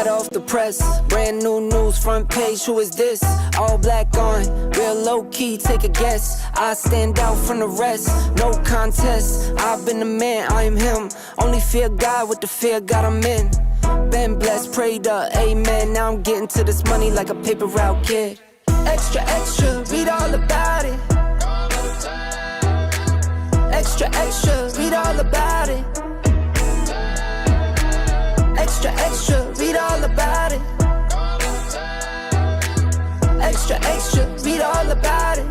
hot off the press. Brand new news, front page, who is this? All black on, real low key, take a guess. I stand out from the rest, no contest. I've been the man, I am him. Only fear God with the fear God I'm in. Been blessed, prayed up, amen. Now I'm getting to this money like a paper route kid. Extra, extra, read all about it. Extra, extra, read all about it. Extra, extra, read all about it. Extra, extra, read all about it.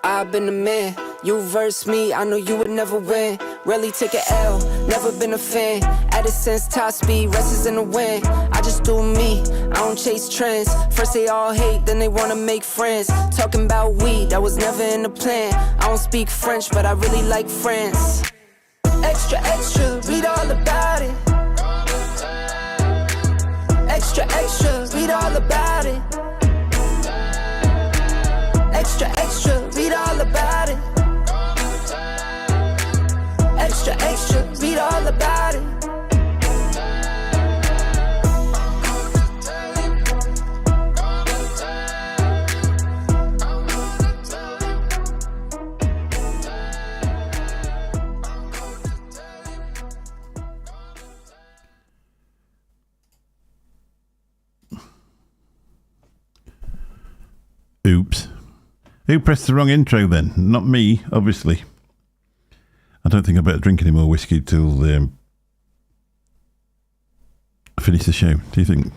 I've been the man, you verse me, I know you would never win. Rarely take an L, never been a fan. Added sense, top speed, rest is in the wind. I just do me, I don't chase trends. First they all hate, then they wanna make friends. Talking about weed, that was never in the plan. I don't speak French, but I really like France. Extra, extra, read all about it. Extra, extra, read all about it. Extra, extra, read all about it. Extra, extra, read all about it. Oops. Who pressed the wrong intro then? Not me, obviously. I don't think I better drink any more whiskey till finish the show. Do you think?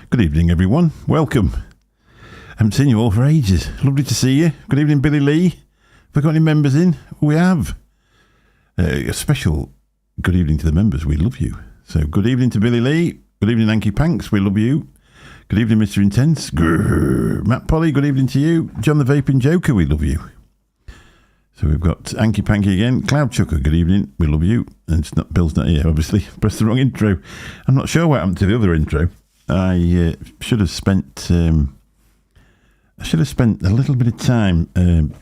Good evening, everyone. Welcome. I haven't seen you all for ages. Lovely to see you. Good evening, Billy Lee. Have we got any members in? We have. A special good evening to the members. We love you. So good evening to Billy Lee. Good evening, Anky Panks. We love you. Good evening, Mr. Intense. Grrr. Matt Polly, good evening to you. John the Vaping Joker, we love you. So we've got Anky Panky again. Cloud Chucker, good evening. We love you. And it's not, Bill's not here, obviously. Pressed the wrong intro. I'm not sure what happened to the other intro. I should have spent a little bit of time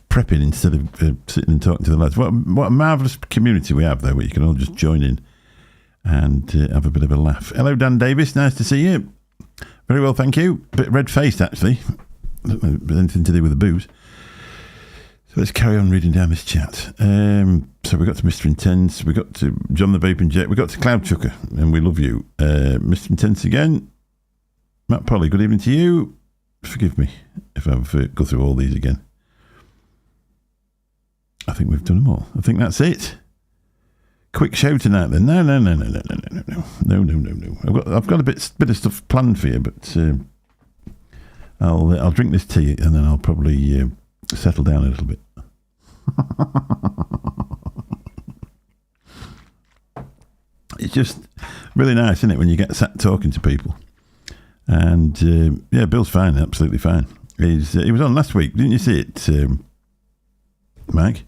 prepping instead of sitting and talking to the lads. What a marvellous community we have, though, where you can all just join in and have a bit of a laugh. Hello, Dan Davis. Nice to see you. Very well, thank you. A bit red-faced, actually. I don't know, anything to do with the booze. So let's carry on reading down this chat. So we got to Mr. Intense, we got to John the Vaping Jet, we got to Cloud Chucker, and we love you. Mr. Intense again. Matt Polly, good evening to you. Forgive me if I've go through all these again. I think we've done them all. I think that's it. Quick show tonight then. No. I've got a bit of stuff planned for you, but I'll drink this tea and then I'll probably settle down a little bit. It's just really nice, isn't it, when you get sat talking to people? And yeah, Bill's fine, absolutely fine. He was on last week, didn't you see it, Mike?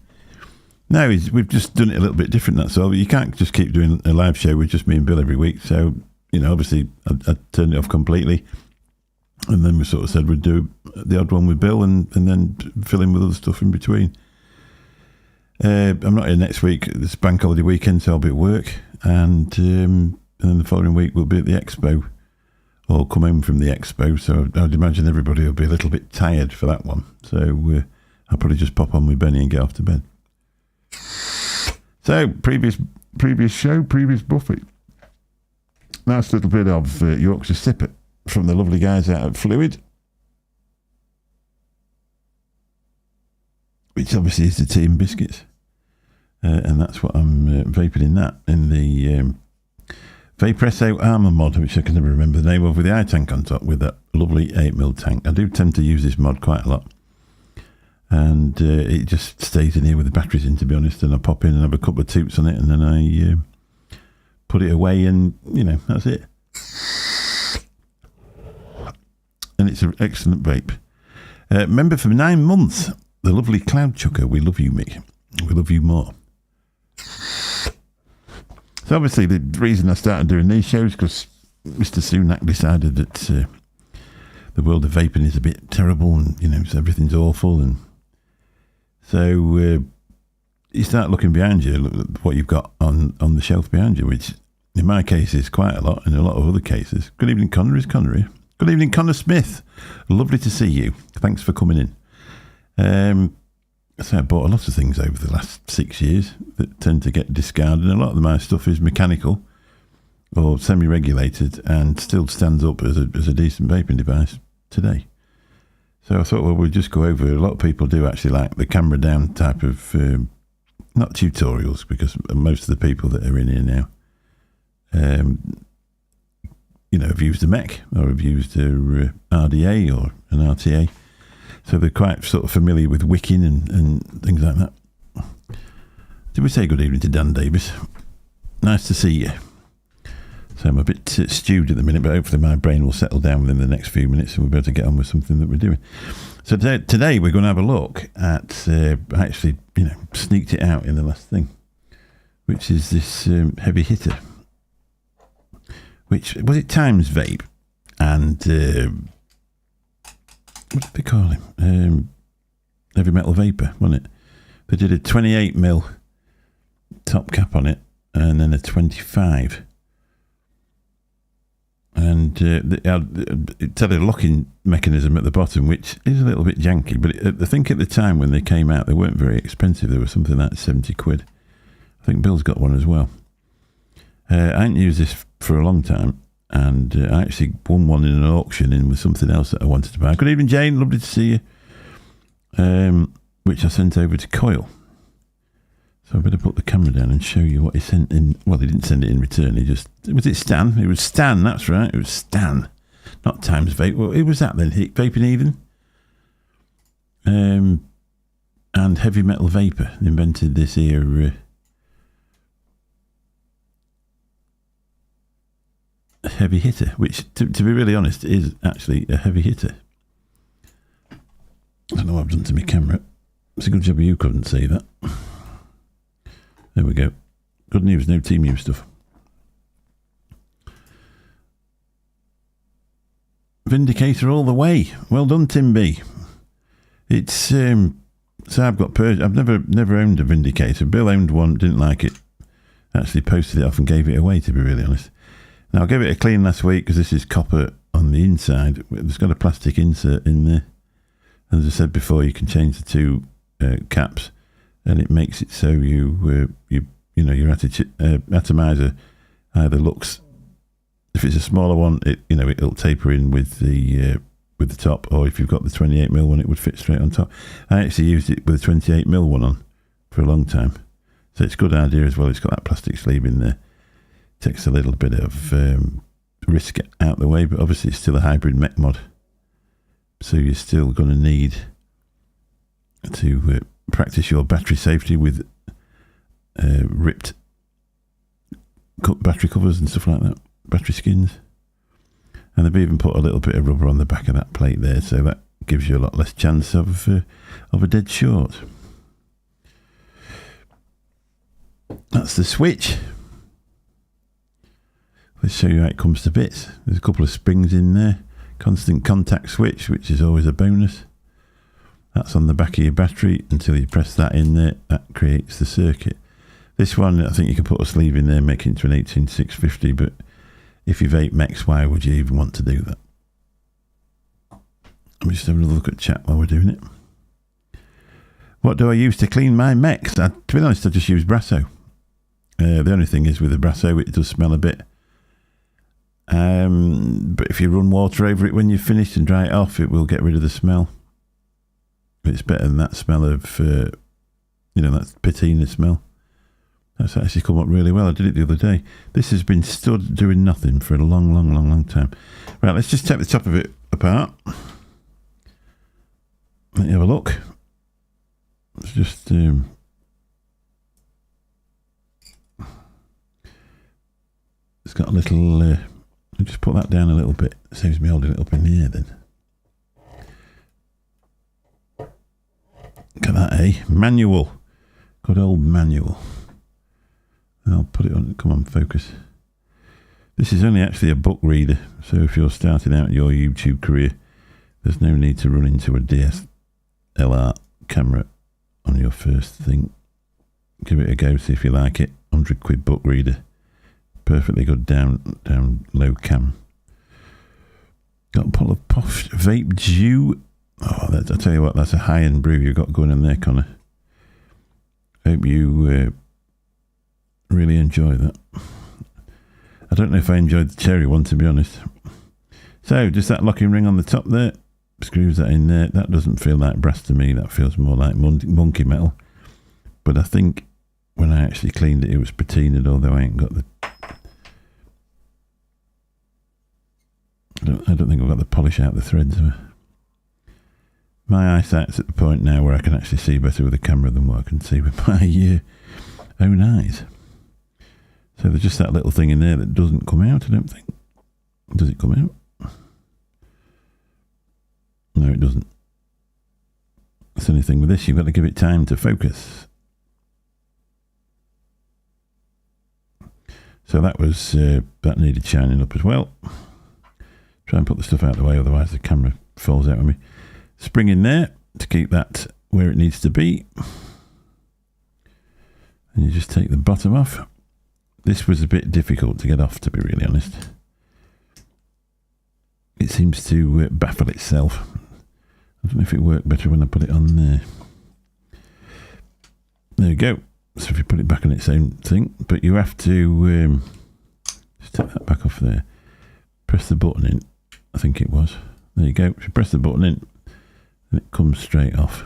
No, we've just done it a little bit different, that's all. You can't just keep doing a live show with just me and Bill every week. So, you know, obviously I turned it off completely. And then we sort of said we'd do the odd one with Bill and then fill in with other stuff in between. I'm not here next week. It's bank holiday weekend, so I'll be at work. And then the following week we'll be at the expo. Or come home from the expo. So I'd imagine everybody will be a little bit tired for that one. So I'll probably just pop on with Benny and get off to bed. So, previous show, previous Buffet. Nice little bit of Yorkshire Sippet from the lovely guys out at Fluid. Which obviously is the tea and biscuits. And that's what I'm vaping in that. In the Vapresso Armour mod, which I can never remember the name of, with the iTank on top, with that lovely 8mm tank. I do tend to use this mod quite a lot. And it just stays in here with the batteries in, to be honest. And I pop in and have a couple of toots on it, and then I put it away, and, you know, that's it. And it's an excellent vape. Member for 9 months, the lovely Cloud Chucker. We love you, Mick. We love you more. So obviously the reason I started doing these shows because Mr. Sunak decided that the world of vaping is a bit terrible, and, you know, so everything's awful, and so you start looking behind you, look at what you've got on the shelf behind you, which In my case, it's quite a lot. In a lot of other cases. Good evening, Connor. Is Connor here? Good evening, Connor Smith. Lovely to see you. Thanks for coming in. So I bought a lot of things over the last 6 years that tend to get discarded. And a lot of my stuff is mechanical or semi-regulated and still stands up as a decent vaping device today. So I thought, well, we'll just go over. A lot of people do actually like the camera down type of, not tutorials, because most of the people that are in here now, have used a MECH or have used a RDA or an RTA. So they're quite sort of familiar with wicking and things like that. Did we say good evening to Dan Davis? Nice to see you. So I'm a bit stewed at the minute, but hopefully my brain will settle down within the next few minutes and we'll be able to get on with something that we're doing. So today we're going to have a look at, actually, sneaked it out in the last thing, which is this heavy hitter. Which, was it Times Vape? And, what did they call him? Heavy Metal Vapor, wasn't it? They did a 28mm top cap on it and then a 25. And it had a locking mechanism at the bottom, which is a little bit janky. But I think at the time when they came out, they weren't very expensive. They were something like 70 quid. I think Bill's got one as well. I hadn't used this for a long time. And I actually won one in an auction in with something else that I wanted to buy. Good evening, Jane. Lovely to see you. Which I sent over to Coyle. So I better put the camera down and show you what he sent in. Well, he didn't send it in return. Was it Stan? It was Stan, that's right. It was Stan. Not Times Vape. Well, who was that then? Vaping Even? And Heavy Metal Vapor invented this here... heavy hitter, which to be really honest is actually a heavy hitter. I don't know what I've done to my camera. It's a good job you couldn't see that. There we go. Good news, no Team U stuff. Vindicator all the way. Well done, Tim B. It's so I've got I've never owned a Vindicator. Bill owned one, didn't like it. Actually posted it off and gave it away, to be really honest. Now, I gave it a clean last week because this is copper on the inside. It's got a plastic insert in there. As I said before, you can change the two caps, and it makes it so your atomizer either looks. If it's a smaller one, it'll taper in with the top, or if you've got the 28mm one, it would fit straight on top. I actually used it with a 28mm one on for a long time, so it's a good idea as well. It's got that plastic sleeve in there. Takes a little bit of risk out the way, but obviously it's still a hybrid MECH mod. So you're still going to need to practice your battery safety with ripped battery covers and stuff like that, battery skins. And they've even put a little bit of rubber on the back of that plate there, so that gives you a lot less chance of a dead short. That's the switch. Let's show you how it comes to bits. There's a couple of springs in there. Constant contact switch, which is always a bonus. That's on the back of your battery. Until you press that in there, that creates the circuit. This one, I think you can put a sleeve in there, make it into an 18650, but if you vape MECH, why would you even want to do that? Let me just have another look at chat while we're doing it. What do I use to clean my MECHs? To be honest, I just use Brasso. The only thing is with the Brasso, it does smell a bit. But if you run water over it when you've finished and dry it off, it will get rid of the smell. It's better than that smell of, that patina smell. That's actually come up really well. I did it the other day. This has been stood doing nothing for a long time. Right, let's just take the top of it apart. Let me have a look. It's just... it's got a little... I'll just put that down a little bit. It saves me holding it up in the air then. Look at that, eh? Manual. Good old manual. And I'll put it on. Come on, focus. This is only actually a book reader. So if you're starting out your YouTube career, there's no need to run into a DSLR camera on your first thing. Give it a go, see if you like it. 100 quid book reader. perfectly good down low cam. Got a bottle of Posh Vape Dew. Oh, I tell you what, that's a high-end brew you've got going in there, Connor. Hope you really enjoy that. I don't know if I enjoyed the cherry one, to be honest. So, just that locking ring on the top there. Screws that in there. That doesn't feel like brass to me. That feels more like monkey metal. But I think when I actually cleaned it, it was patinaed, although I ain't got the... I don't think I've got the polish out the threads. My eyesight's at the point now where I can actually see better with the camera than what I can see with my own eyes. So there's just that little thing in there that doesn't come out, I don't think. Does it come out? No, it doesn't. That's the only thing with this, you've got to give it time to focus. So that was, that needed shining up as well. Try and put the stuff out of the way, otherwise the camera falls out on me. Spring in there to keep that where it needs to be. And you just take the bottom off. This was a bit difficult to get off, to be really honest. It seems to baffle itself. I don't know if it worked better when I put it on there. There you go. So if you put it back on its own thing, but you have to just take that back off there. Press the button in. I think it was. There you go. If you press the button in, and it comes straight off.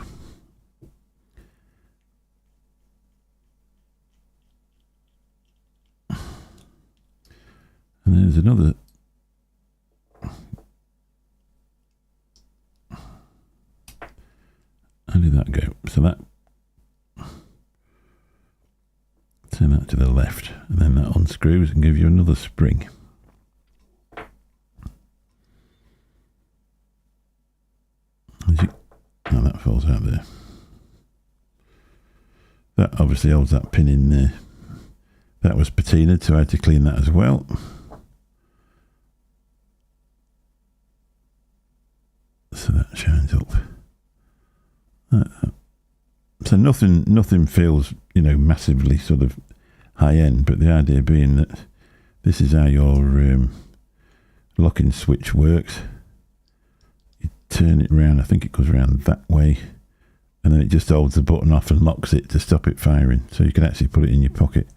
And there's another. How did that go? So that, turn that to the left, and then that unscrews and gives you another spring. Oh, that falls out there. That obviously holds that pin in there. That was patinaed, so I had to clean that as well. So that shines up. Like that. So nothing feels, massively sort of high end, but the idea being that this is how your locking switch works. Turn it round, I think it goes round that way, and then it just holds the button off and locks it to stop it firing, so you can actually put it in your pocket,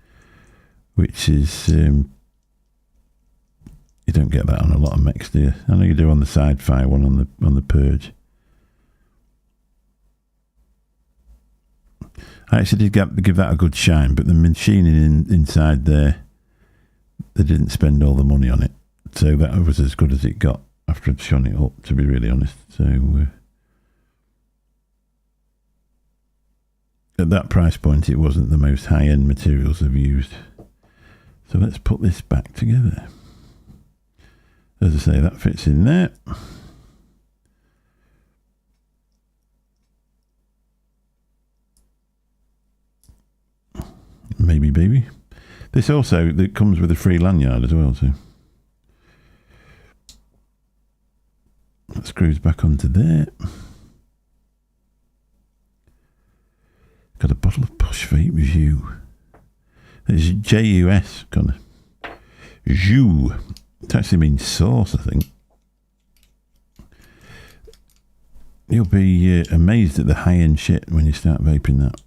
which is you don't get that on a lot of mechs, do you? I know you do on the side fire one on the Purge. I actually did give that a good shine, but the machining inside there, they didn't spend all the money on it, so that was as good as it got after I'd shone it up, to be really honest. So at that price point, it wasn't the most high-end materials I've used. So let's put this back together. As I say, that fits in there. Maybe, baby. This also, that comes with a free lanyard as well, too. That screws back onto there. Got a bottle of Posh Vape Dew. It's J-U-S, kind of. Jus. It actually means sauce, I think. You'll be amazed at the high-end shit when you start vaping that.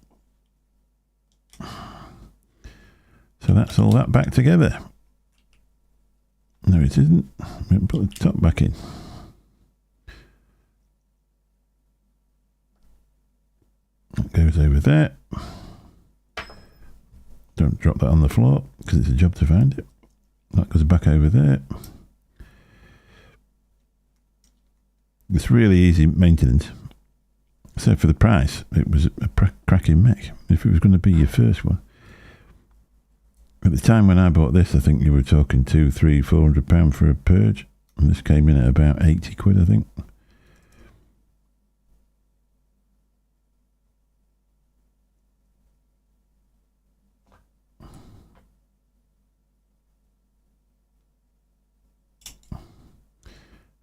So that's all that back together. No, it isn't. We haven't put the top back in. That goes over there. Don't drop that on the floor because it's a job to find it. That goes back over there. It's really easy maintenance. So for the price, it was a cracking mech. If it was going to be your first one. At the time when I bought this, I think you were talking £200, £300, £400 for a Purge. And this came in at about 80 quid, I think.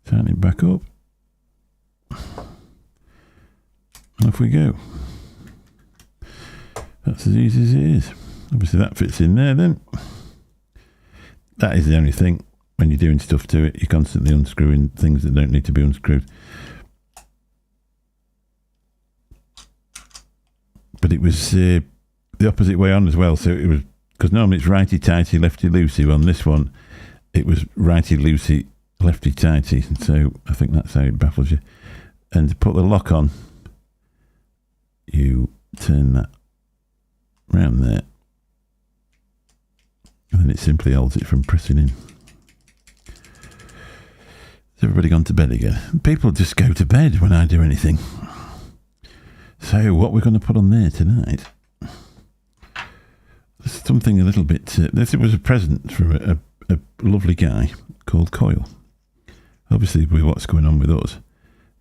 Tighten it back up. And off we go. That's as easy as it is. Obviously that fits in there then. that is the only thing. When you're doing stuff to it, you're constantly unscrewing things that don't need to be unscrewed. But it was the opposite way on as well. So it was, because normally it's righty-tighty, lefty-loosey. On this one, it was righty-loosey, lefty-tighty. So I think that's how it baffles you. And to put the lock on, you turn that round there. And then it simply holds it from pressing in. Has everybody gone to bed again? People just go to bed when I do anything. So what we're going to put on there tonight, something a little bit, this was a present from a lovely guy called Coyle. Obviously with what's going on with us,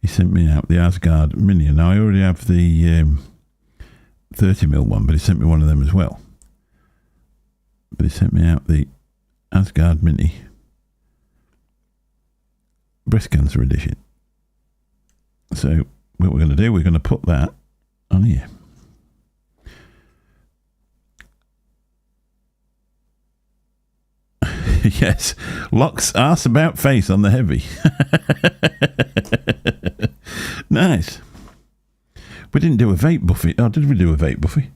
he sent me out the Asgard Mini. Now I already have the 30mm one, but he sent me one of them as well. But he sent me out the Asgard Mini breast cancer edition. So what we're going to do, we're going to put that on here. Yes, locks arse about face on the heavy. Nice. We didn't do a vape buffy. Oh, did we do a vape buffy?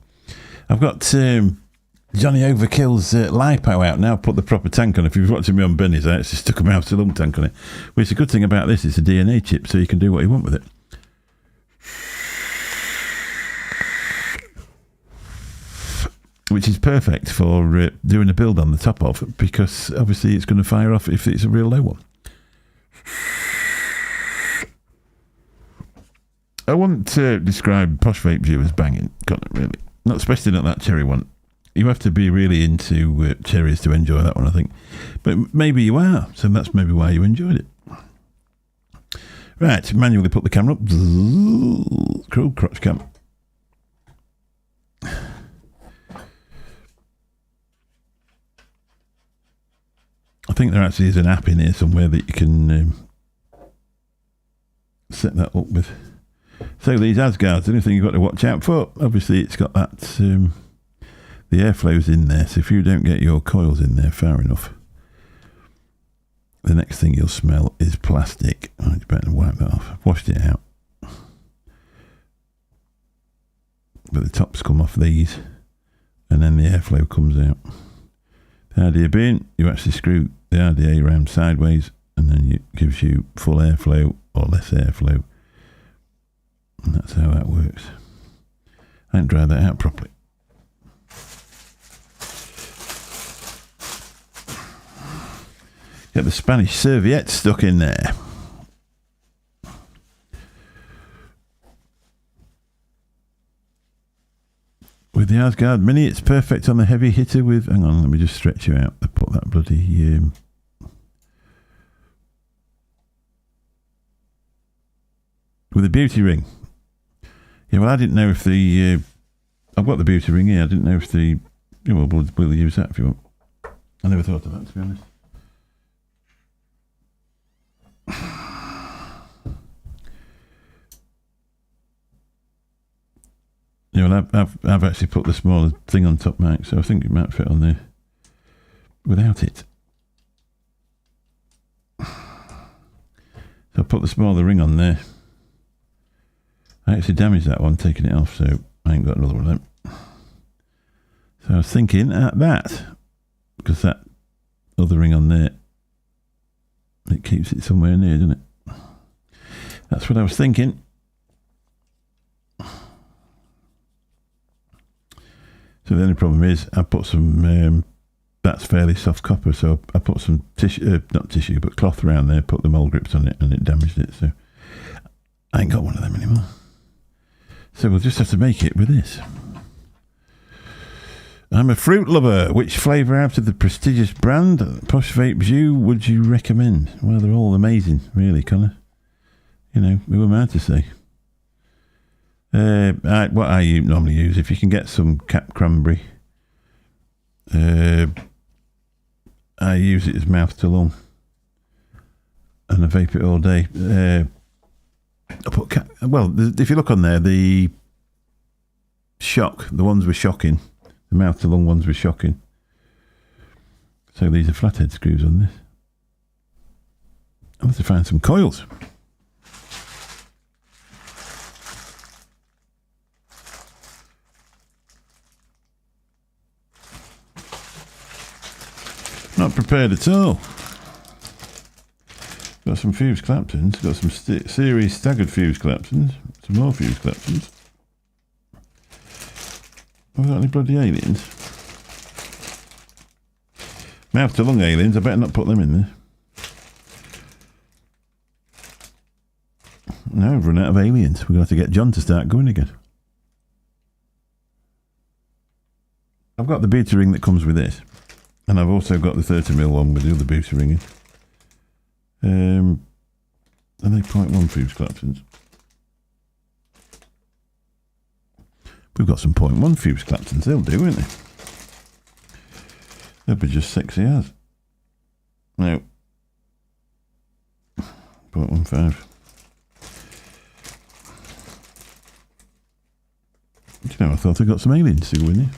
I've got Johnny Overkill's lipo out now. Put the proper tank on. If you've watched me on Benny's, I actually stuck a mouse to lung tank on it. Which is a good thing about this. It's a DNA chip, so you can do what you want with it. Which is perfect for doing a build on the top of, because obviously it's going to fire off if it's a real low one. I wouldn't describe Posh Vape View as banging, can't it, really? Not especially not that cherry one. You have to be really into cherries to enjoy that one, I think. But maybe you are, so that's maybe why you enjoyed it. Right, manually put the camera up. Cool, crotch cam. I think there actually is an app in here somewhere that you can set that up with. So these Asgards, the only thing you've got to watch out for, obviously it's got that, the airflow's in there, so if you don't get your coils in there far enough, the next thing you'll smell is plastic. Oh, you better wipe that off. I've washed it out. But the tops come off these, and then the airflow comes out. The idea being, you actually screw the RDA around sideways, and then it gives you full airflow or less airflow. And that's how that works. I didn't dry that out properly. Get the Spanish serviette stuck in there. With the Asgard Mini, it's perfect on the heavy hitter with... Hang on, let me just stretch you out. Put that bloody... with a beauty ring. Yeah, well, I didn't know if the... I've got the beauty ring here. I didn't know if the... Yeah, well, we'll use that if you want. I never thought of that, to be honest. Yeah, well, I've actually put the smaller thing on top, Mike, so I think it might fit on there without it. So I put the smaller ring on there. I actually damaged that one taking it off, so I ain't got another one of them. So I was thinking at that, because that other ring on there, it keeps it somewhere near, doesn't it? That's what I was thinking. So the only problem is I put some, that's fairly soft copper, so I put some tissue, not tissue, but cloth around there, put the mold grips on it, and it damaged it, so I ain't got one of them anymore. So we'll just have to make it with this. I'm a fruit lover. Which flavour out of the prestigious brand Posh Vape View would you recommend? Well, they're all amazing, really, Connor. You know, who am I to say? What I normally use, if you can get some cap cranberry, I use it as mouth to lung, and I vape it all day. I put if you look on there, the ones were shocking. The mouth to lung ones were shocking. So these are flathead screws on this. I'll have to find some coils. Not prepared at all. Got some fuse claptons, got some series staggered fuse claptons, some more fuse claptons. Have we got any bloody aliens? Mouth to lung aliens, I better not put them in there. Now I've run out of aliens. We're going to have to get John to start going again. I've got the beta ring that comes with this. And I've also got the 30mm one with the other beta ring in. Are they 0.1 fuse claptons? We've got some 0.1 fuse claptons. They'll do, won't they? They'll be just sexy as. No. 0.15. Do you know, I thought I got some aliens to go in here.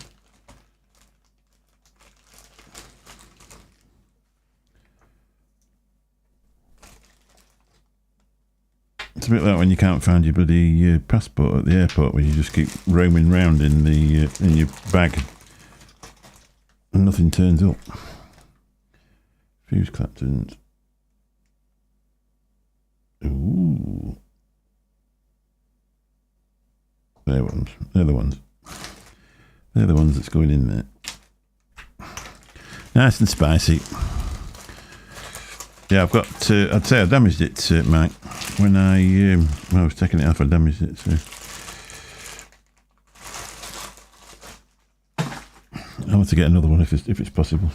It's a bit like when you can't find your bloody passport at the airport, where you just keep roaming round in the in your bag and nothing turns up. Fuse claptons. Ooh. They're ones. They're the ones. They're the ones that's going in there. Nice and spicy. Yeah, I've got. I'd say I damaged it, Mike. When I was taking it off, I damaged it. So I'll have to get another one if it's possible.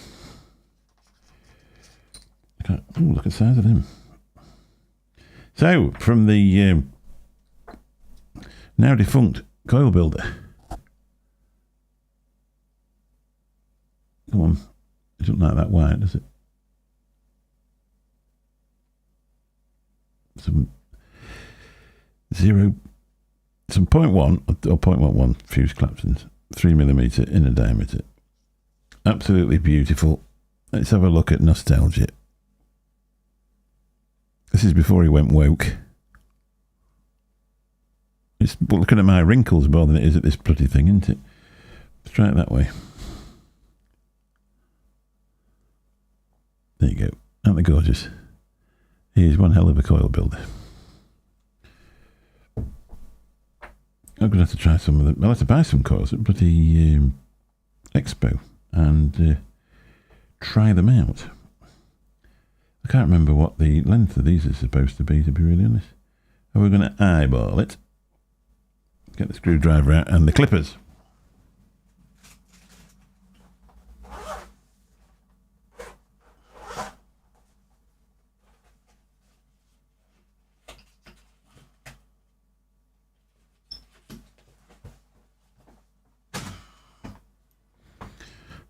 Oh, look at the size of them. So, from the now defunct coil builder. Come on, it doesn't like that white, does it? Some 0.1 or 0.11 fuse claptons, 3mm inner diameter. Absolutely beautiful. Let's have a look at nostalgia. This is before he went woke. It's looking at my wrinkles more than it is at this bloody thing, isn't it? Let's try it that way. There you go. Aren't they gorgeous? He's one hell of a coil builder. I'm going to have to try some of them. I'll have to buy some coils at bloody Expo and try them out. I can't remember what the length of these is supposed to be really honest. And we're going to eyeball it. Get the screwdriver out and the clippers.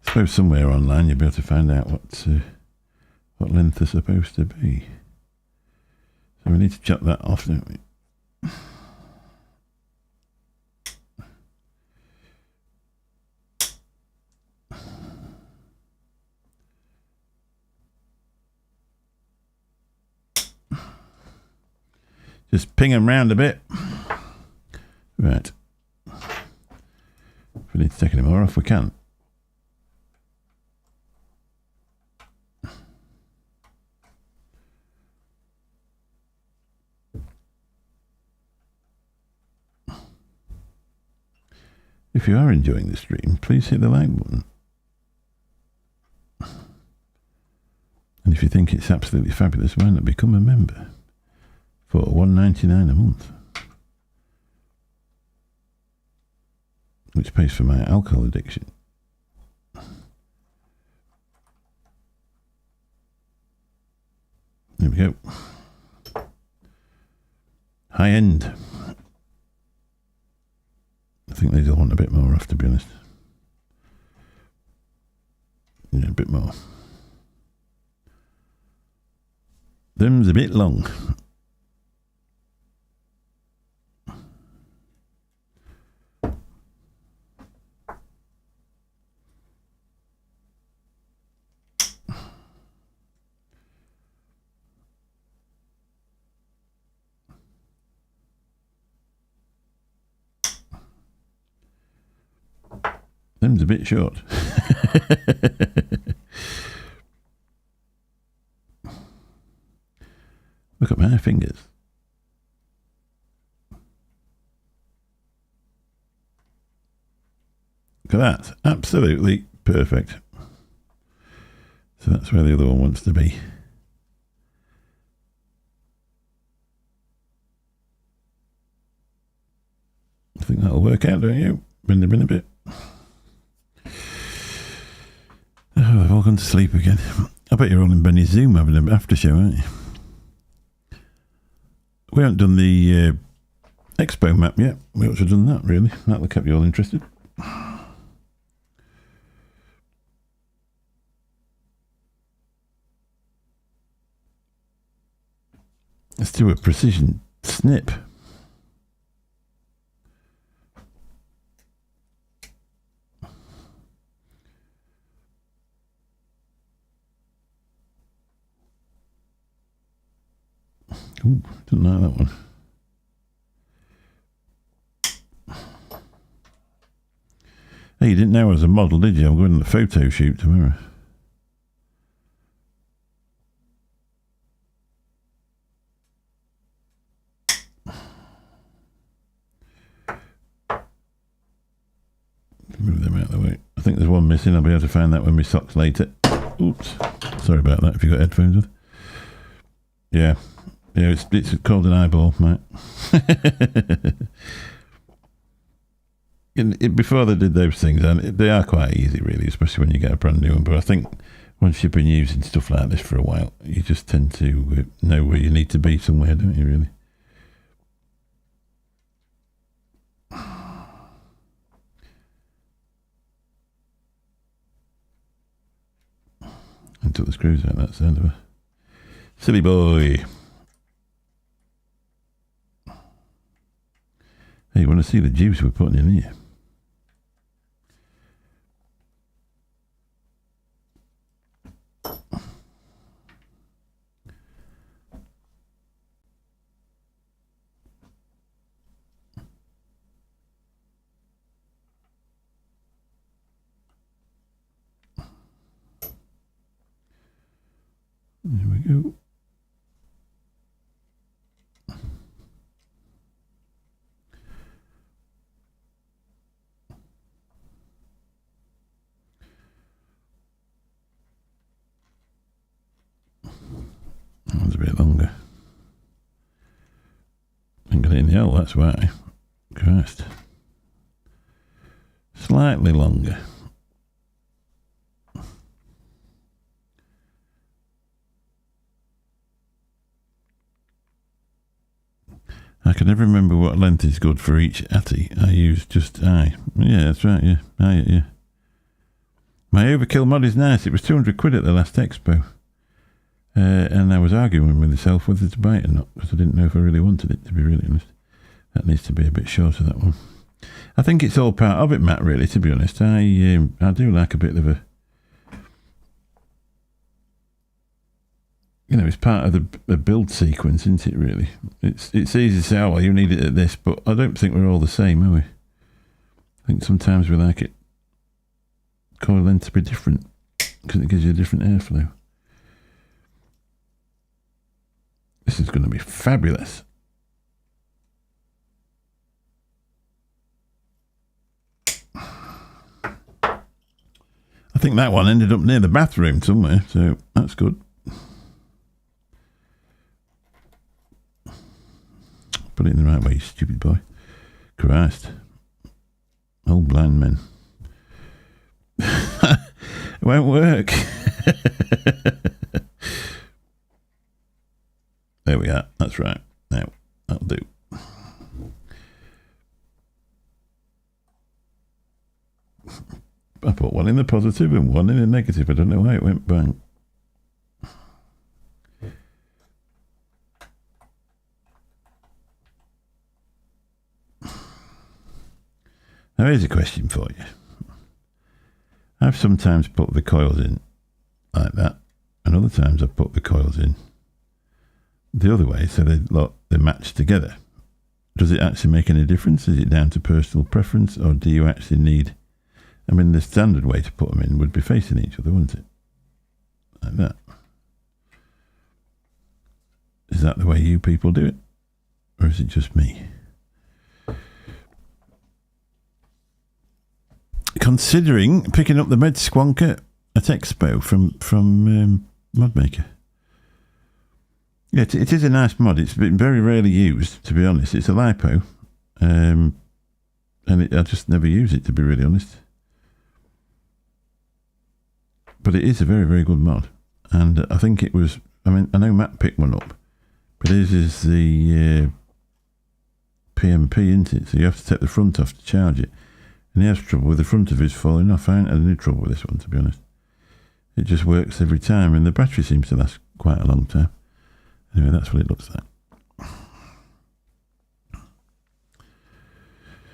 I suppose somewhere online you'll be able to find out what length they're supposed to be. So we need to chop that off, don't we? Just ping them round a bit. Right. If we need to take any more off, we can. If you are enjoying the stream, please hit the like button. And if you think it's absolutely fabulous, why not become a member for $1.99 a month? Which pays for my alcohol addiction. There we go. High end. I think these will want a bit more off, to be honest. Yeah, a bit more. Them's a bit long. Them's a bit short. Look at my fingers. Look at that. Absolutely perfect. So that's where the other one wants to be. I think that'll work out, don't you? Bend them in a bit. Oh, they've all gone to sleep again. I bet you're all in Benny's Zoom having an after show, aren't you? We haven't done the expo map yet. We ought to have done that, really. That'll have kept you all interested. Let's do a precision snip. Ooh, didn't like that one. Hey, you didn't know I was a model, did you? I'm going on a photo shoot tomorrow. Move them out of the way. I think there's one missing. I'll be able to find that when we socks later. Oops. Sorry about that if you've got headphones with. Yeah. Yeah, it's called an eyeball, mate. Before they did those things, and they are quite easy, really, especially when you get a brand new one. But I think once you've been using stuff like this for a while, you just tend to know where you need to be somewhere, don't you, really? And took the screws out, that sound of a silly boy. Hey, you want to see the juice we're putting in here? There we go. That one's a bit longer. Ain't got it in the hole, that's why. Christ. Slightly longer. I can never remember what length is good for each atty. I use just eye. Yeah, that's right, yeah. Eye, yeah. My overkill mod is nice. It was 200 quid at the last expo. And I was arguing with myself whether to buy it or not, because I didn't know if I really wanted it, to be really honest. That needs to be a bit shorter, that one. I think it's all part of it, Matt, really, to be honest. I do like a bit of a... You know, it's part of the build sequence, isn't it, really? It's easy to say, oh, well, you need it at this, but I don't think we're all the same, are we? I think sometimes we like it coil length to be different, because it gives you a different airflow. This is going to be fabulous. I think that one ended up near the bathroom somewhere, so that's good. Put it in the right way, you stupid boy. Christ. Old blind men. It won't work. There we are. That's right. Now, that'll do. I put one in the positive and one in the negative. I don't know why it went bang. Now here's a question for you. I've sometimes put the coils in like that, and other times I've put the coils in the other way, so they match together. Does it actually make any difference? Is it down to personal preference, or do you actually need I mean, the standard way to put them in would be facing each other, wouldn't it? Like that. Is that the way you people do it? Or is it just me? Considering picking up the Med Squonker at Expo from Modmaker. Yeah, it is a nice mod. It's been very rarely used, to be honest. It's a LiPo. And I just never use it, to be really honest. But it is a very, very good mod. And I think it was... I mean, I know Matt picked one up. But his is the PMP, isn't it? So you have to take the front off to charge it. And he has trouble with the front of his falling off. I haven't had any trouble with this one, to be honest. It just works every time. And the battery seems to last quite a long time. Anyway, that's what it looks like.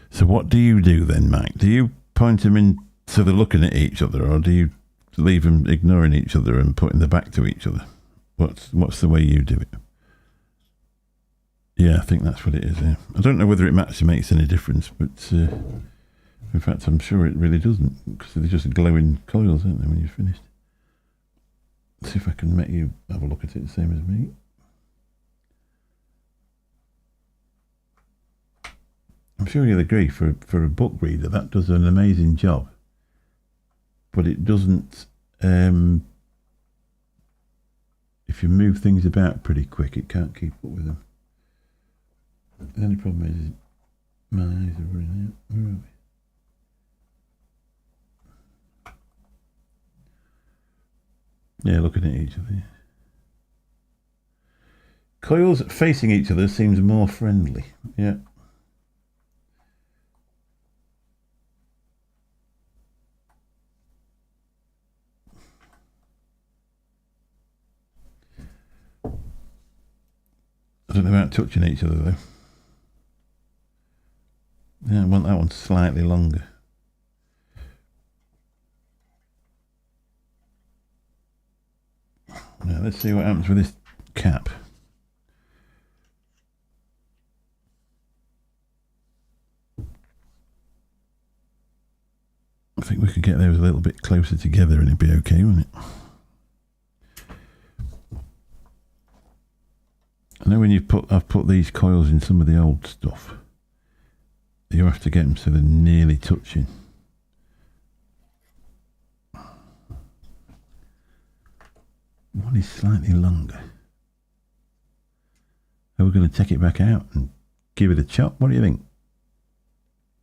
So what do you do then, Mike? Do you point them in so they're looking at each other, or do you leave them ignoring each other and putting their back to each other? What's the way you do it? Yeah, I think that's what it is, yeah. I don't know whether it actually makes any difference, but in fact, I'm sure it really doesn't, because they're just glowing coils, aren't they, when you're finished? Let's see if I can make you have a look at it the same as me. I'm sure you'll agree, for a book reader, that does an amazing job. But it doesn't... if you move things about pretty quick, it can't keep up with them. The only problem is my eyes are running out. Where are we? Yeah, looking at each other. Coils facing each other seems more friendly. Yeah. I don't know about touching each other though. Yeah, I want that one slightly longer. Now let's see what happens with this cap. I think we could get those a little bit closer together and it'd be okay, wouldn't it? I know when I've put these coils in some of the old stuff, you have to get them so they're nearly touching. One is slightly longer. Are we going to take it back out and give it a chop? What do you think?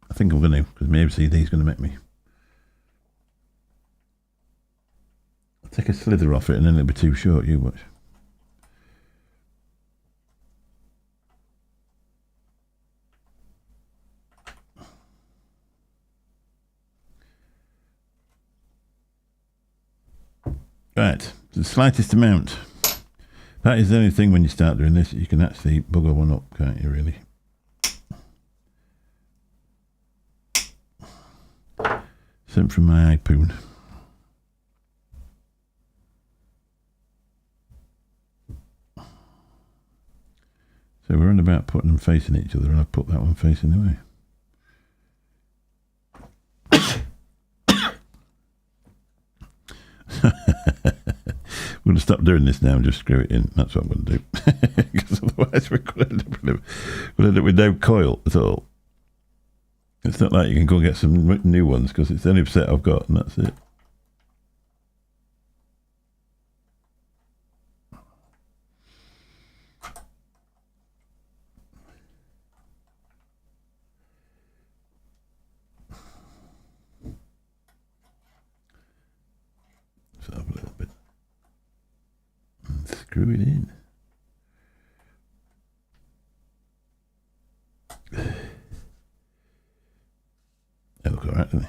I think I'm going to, because my OCD is going to make me. I'll take a slither off it and then it'll be too short, you watch. Right, the slightest amount. That is the only thing when you start doing this, you can actually bugger one up, can't you, really? Sent from my iPhone. So we're on about putting them facing each other, and I've put that one facing away. I'm going to stop doing this now and just screw it in. That's what I'm going to do. Because otherwise we're going to end up with no coil at all. It's not like you can go and get some new ones, because it's the only set I've got and that's it. So up a little bit. And screw it in. They look alright, don't they?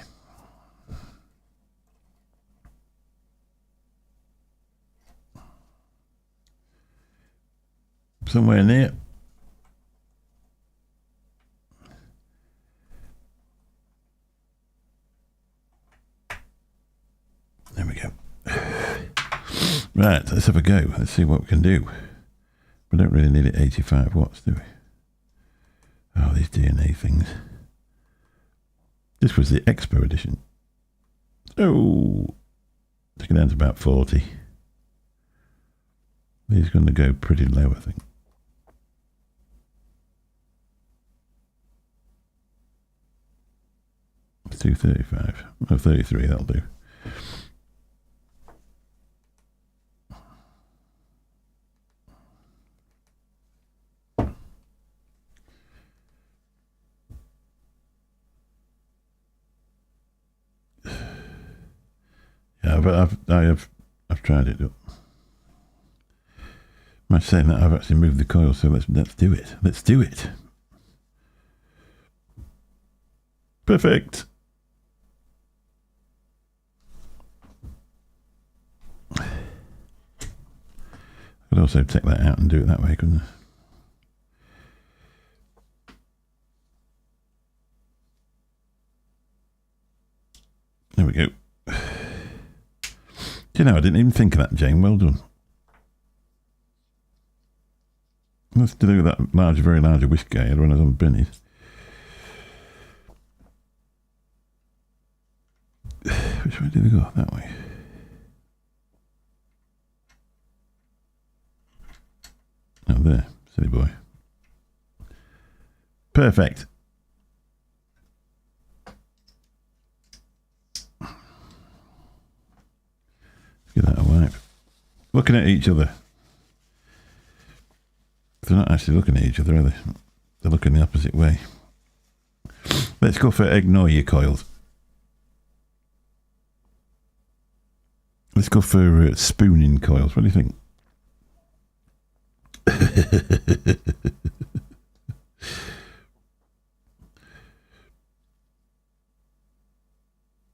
Somewhere near. There we go. Right, let's have a go. Let's see what we can do. We don't really need it 85 watts, do we? Oh, these DNA things. This was the Expo edition. Oh, take it down to about 40. He's going to go pretty low, I think. Let's do 35. Oh, 33, that'll do. Yeah, but I've tried it. Am I saying that I've actually moved the coil? So let's do it. Let's do it. Perfect. I could also take that out and do it that way, couldn't I? There we go. Do you know, I didn't even think of that, Jane. Well done. Let's do that large, very large whiskey I had when I was on Benny's. Which way did we go? That way. Oh, there. Silly boy. Perfect. Give that a wipe. Looking at each other. They're not actually looking at each other, are they? They're looking the opposite way. Let's go for ignore your coils. Let's go for spooning coils. What do you think?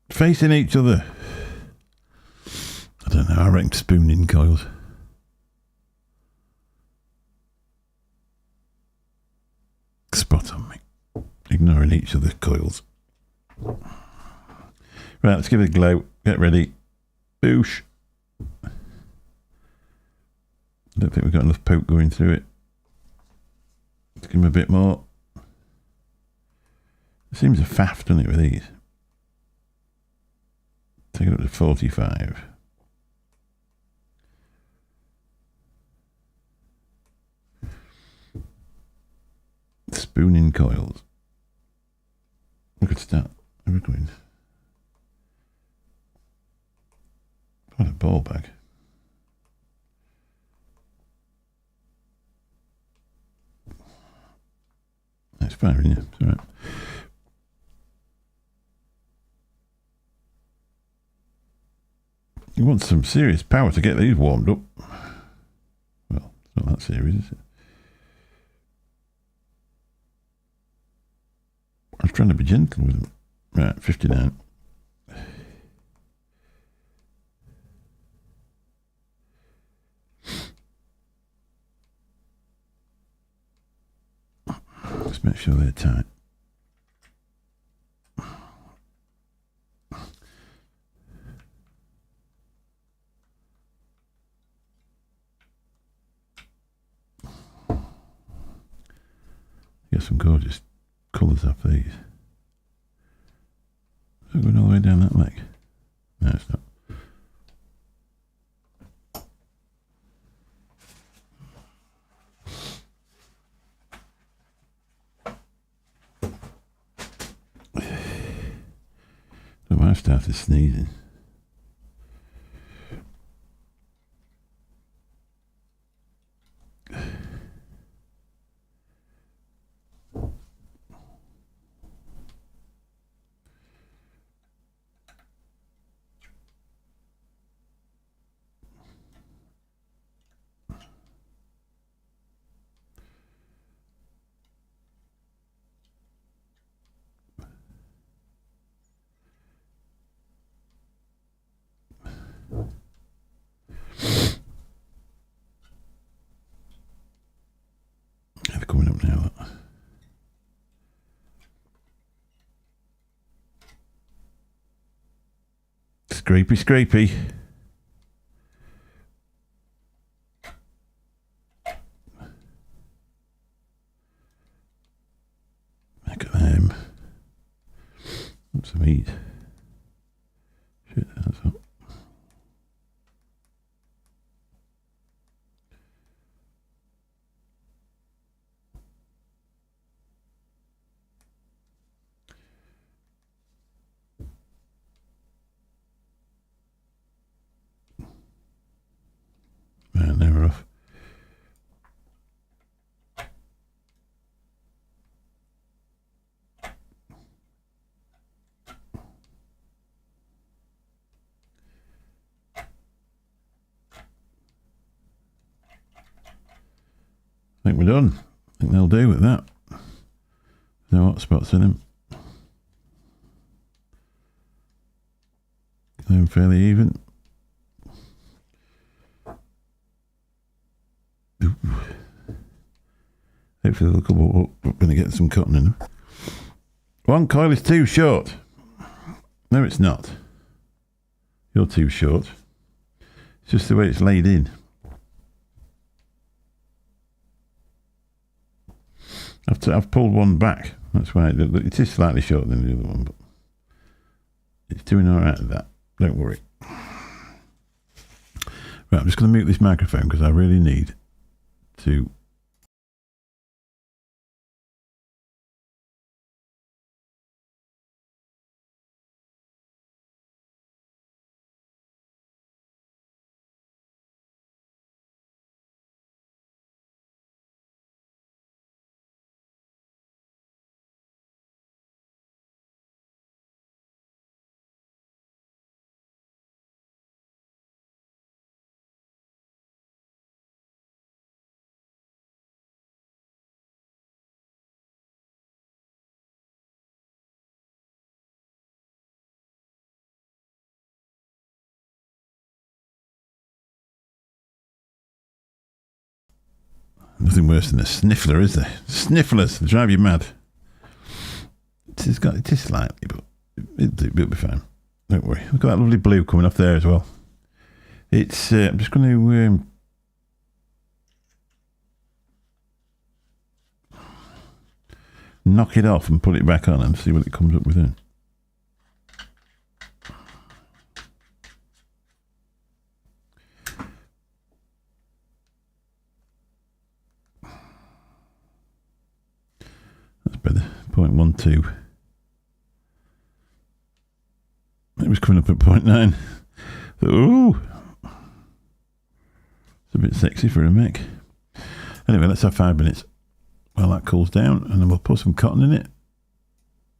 Facing each other. I don't know. I reckon spooning coils. Spot on, mate. Ignoring each other's coils. Right, let's give it a glow. Get ready. Boosh. I don't think we've got enough poke going through it. Let's give him a bit more. It seems a faff, doesn't it, with these? Take it up to 45. Spooning coils. We could start. We're going. What a ball bag. That's fine, isn't it? It's all right. You want some serious power to get these warmed up. Well, it's not that serious, is it? I was trying to be gentle with them. Right, 59. Just make sure they're tight. Get some gorgeous colours off these. Is it going all the way down that leg? No, it's not. So I started sneezing. They're coming up now. Look. Scrapey, scrapey. Look at them. Want some heat. think we're done. I think they'll do with that. No hotspots in them. They're fairly even. Ooh. Hopefully they'll come up. We're going to get some cotton in them. One coil is too short. No, it's not. You're too short. It's just the way it's laid in. I've pulled one back. That's why it is slightly shorter than the other one, but it's doing all right at that. Don't worry. Right, I'm just going to mute this microphone because I really need to. Nothing worse than a sniffler, is there? Snifflers drive you mad. It is slightly, but it'll be fine. Don't worry. Look at that lovely blue coming off there as well. It's. I'm just going to. Knock it off and put it back on and see what it comes up with then. That's better. 0.12. It was coming up at 0.9. Ooh. It's a bit sexy for a MECH. Anyway, let's have 5 minutes while that cools down, and then we'll put some cotton in it,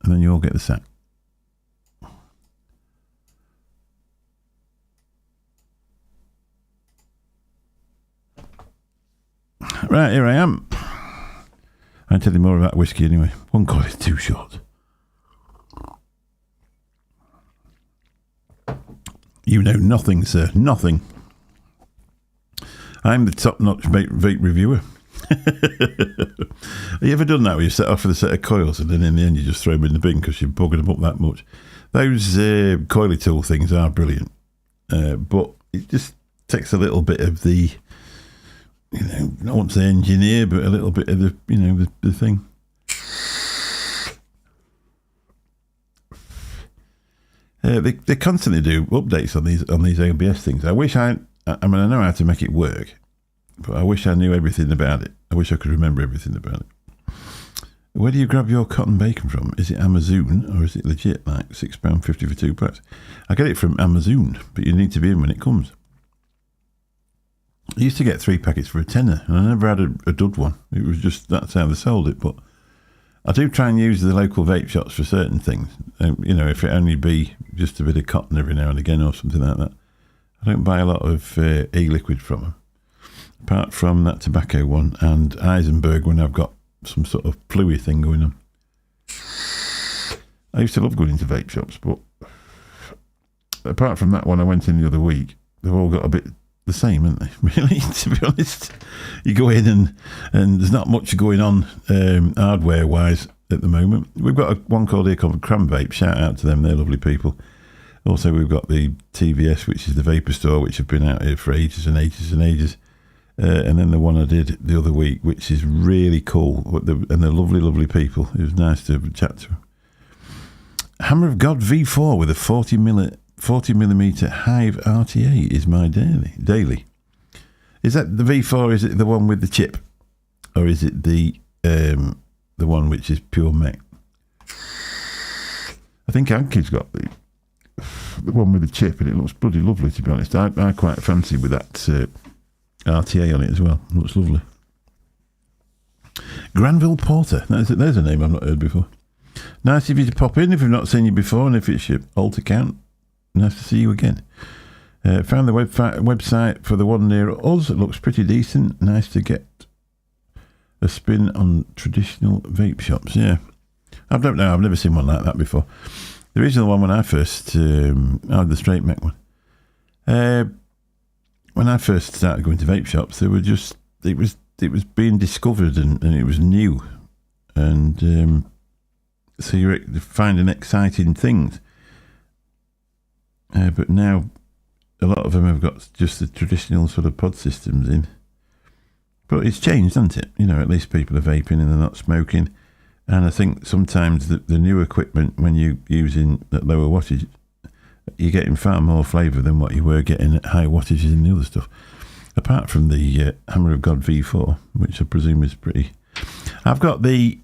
and then you all get the sack. Right, here I am. I'll tell you more about whiskey anyway. One coil is too short. You know nothing, sir. Nothing. I'm the top-notch vape reviewer. Have you ever done that where you set off with a set of coils and then in the end you just throw them in the bin because you've buggered them up that much? Those coily tool things are brilliant. But it just takes a little bit of the, you know, I won't say engineer, but a little bit of the, you know, the thing. They constantly do updates on these ABS things. I mean, I know how to make it work, but I wish I knew everything about it. I wish I could remember everything about it. Where do you grab your cotton bacon from? Is it Amazon or is it legit like £6.50 for 2 packs? I get it from Amazon, but you need to be in when it comes. I used to get 3 packets for £10, and I never had a dud one. It was just, that's how they sold it. But I do try and use the local vape shops for certain things. You know, if it only be just a bit of cotton every now and again or something like that. I don't buy a lot of e-liquid from them. Apart from that tobacco one and Eisenberg when I've got some sort of fluey thing going on. I used to love going into vape shops, but apart from that one I went in the other week, they've all got a bit the same, haven't they? Really, to be honest. You go in and there's not much going on hardware-wise at the moment. We've got one called here called Cram Vape. Shout out to them, they're lovely people. Also, we've got the TVS, which is the Vapor Store, which have been out here for ages and ages and ages. And then the one I did the other week, which is really cool. And they're lovely, lovely people. It was nice to chat to them. Hammer of God V4 with a 40 millimeter Hive RTA is my daily. Is that the V4? Is it the one with the chip? Or is it the one which is pure MECH? I think Anki's got the one with the chip, and it looks bloody lovely, to be honest. I quite fancy with that RTA on it as well. It looks lovely. Granville Porter. There's a name I've not heard before. Nice of you to pop in if we've not seen you before, and if it's your alt account, nice to see you again. Found the website for the one near us. It looks pretty decent. Nice to get A spin on traditional vape shops. Yeah, I don't know. I've never seen one like that before. The original one when I first, the straight MECH one. When I first started going to vape shops, it was being discovered and it was new, and so you're finding exciting things. But now, a lot of them have got just the traditional sort of pod systems in. But it's changed, hasn't it? You know, at least people are vaping and they're not smoking. And I think sometimes the new equipment, when you're using at lower wattage, you're getting far more flavour than what you were getting at high wattages in the other stuff. Apart from the Hammer of God V4, which I presume is pretty... I've got the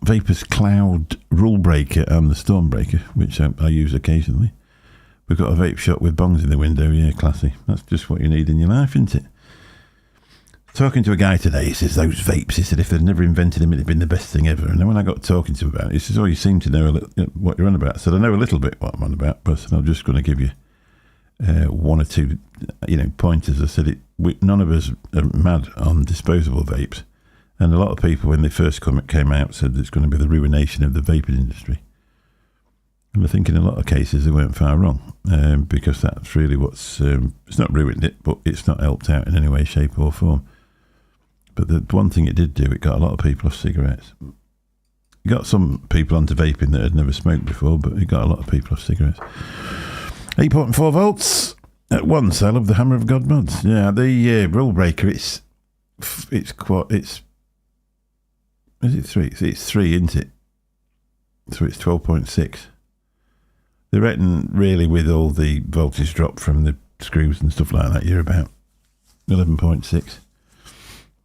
Vapor's Cloud Rule Breaker and the Storm Breaker, which I use occasionally. We've got a vape shop with bongs in the window. Yeah, classy. That's just what you need in your life, isn't it? Talking to a guy today, he says, those vapes, he said, if they'd never invented them, it'd been the best thing ever. And then when I got talking to him about it, he says, oh, you seem to know what you're on about. I said, I know a little bit what I'm on about, but I'm just going to give you one or two, pointers. I said, none of us are mad on disposable vapes. And a lot of people, when they first came out, said it's going to be the ruination of the vaping industry. And I think in a lot of cases they weren't far wrong, because that's really what's... it's not ruined it, but it's not helped out in any way, shape or form. But the one thing it did do, it got a lot of people off cigarettes. It got some people onto vaping that had never smoked before, but it got a lot of people off cigarettes. 8.4 volts at once. I love the Hammer of God mods. Yeah, the Rule Breaker, is it 3? It's 3, isn't it? So it's 12.6. They reckon really with all the voltage drop from the screws and stuff like that, you're about 11.6.